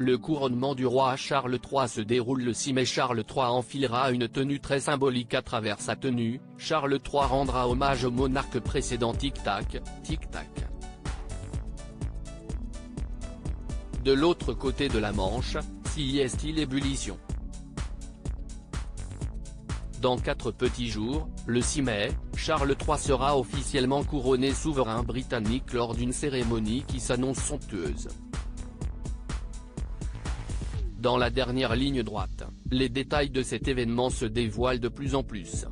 Le couronnement du roi Charles III se déroule le 6 mai. Charles III enfilera une tenue très symbolique. À travers sa tenue, Charles III rendra hommage au monarque précédent. Tic-tac, tic-tac. De l'autre côté de la Manche, s'y est-il ébullition. Dans 4 petits jours, le 6 mai, Charles III sera officiellement couronné souverain britannique lors d'une cérémonie qui s'annonce somptueuse. Dans la dernière ligne droite, les détails de cet événement se dévoilent de plus en plus.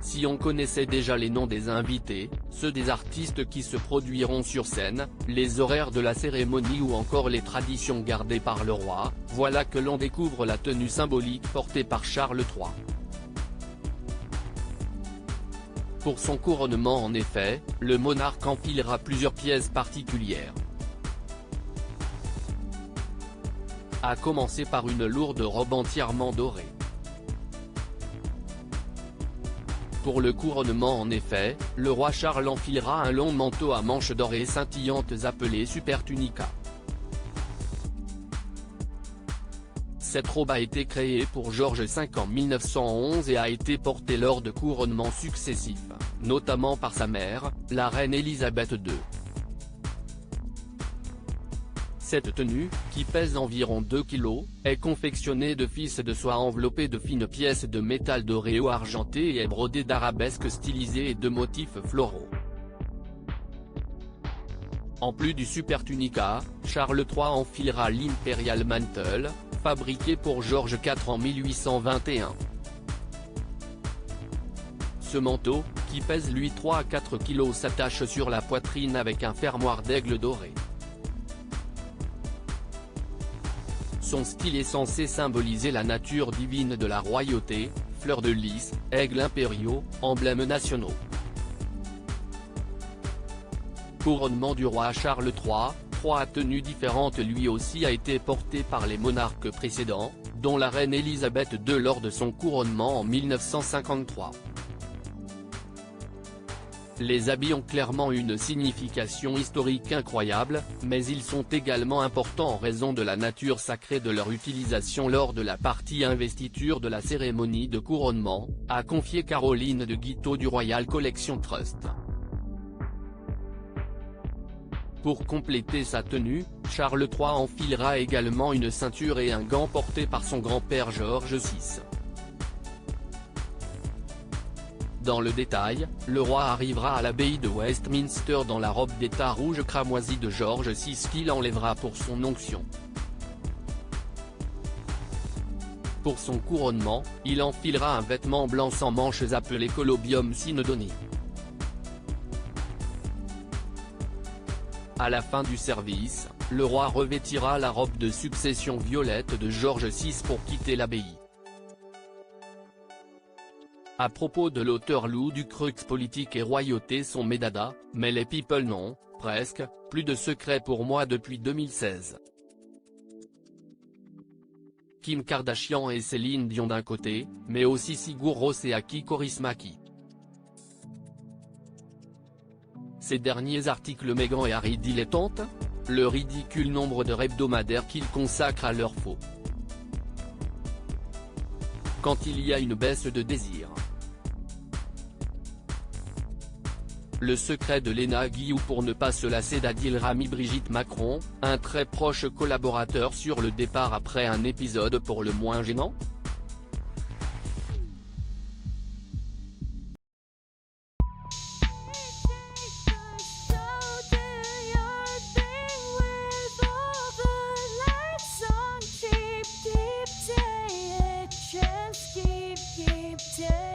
Si on connaissait déjà les noms des invités, ceux des artistes qui se produiront sur scène, les horaires de la cérémonie ou encore les traditions gardées par le roi, voilà que l'on découvre la tenue symbolique portée par Charles III. Pour son couronnement en effet, le monarque enfilera plusieurs pièces particulières. À commencer par une lourde robe entièrement dorée. Pour le couronnement en effet, le roi Charles enfilera un long manteau à manches dorées scintillantes appelé supertunica. Cette robe a été créée pour George V en 1911 et a été portée lors de couronnements successifs, notamment par sa mère, la reine Élisabeth II. Cette tenue, qui pèse environ 2 kg, est confectionnée de fils de soie enveloppés de fines pièces de métal doré ou argenté et est brodée d'arabesques stylisées et de motifs floraux. En plus du supertunica, Charles III enfilera l'Imperial Mantle, fabriqué pour George IV en 1821. Ce manteau, qui pèse lui 3 à 4 kg, s'attache sur la poitrine avec un fermoir d'aigle doré. Son style est censé symboliser la nature divine de la royauté, fleurs de lys, aigles impériaux, emblèmes nationaux. Couronnement du roi Charles III, 3 tenues différentes lui aussi a été porté par les monarques précédents, dont la reine Élisabeth II lors de son couronnement en 1953. Les habits ont clairement une signification historique incroyable, mais ils sont également importants en raison de la nature sacrée de leur utilisation lors de la partie investiture de la cérémonie de couronnement, a confié Caroline de Guitaut du Royal Collection Trust. Pour compléter sa tenue, Charles III enfilera également une ceinture et un gant porté par son grand-père George VI. Dans le détail, le roi arrivera à l'abbaye de Westminster dans la robe d'état rouge cramoisie de George VI qu'il enlèvera pour son onction. Pour son couronnement, il enfilera un vêtement blanc sans manches appelé Colobium Synodoni. À la fin du service, le roi revêtira la robe de succession violette de George VI pour quitter l'abbaye. À propos de l'auteur Lou Ducreux, politique et royauté sont mes dadas, mais les people non, presque, plus de secret pour moi depuis 2016. Kim Kardashian et Céline Dion d'un côté, mais aussi Sigur Rós et Aki Kaurismäki. Ces derniers articles Meghan et Harry dilettantes, le ridicule nombre d'heures hebdomadaires qu'ils consacrent à leur faux. Quand il y a une baisse de désir. Le secret de Léna Guillou pour ne pas se lasser d'Adil Rami. Brigitte Macron, un très proche collaborateur sur le départ après un épisode pour le moins gênant. Yeah.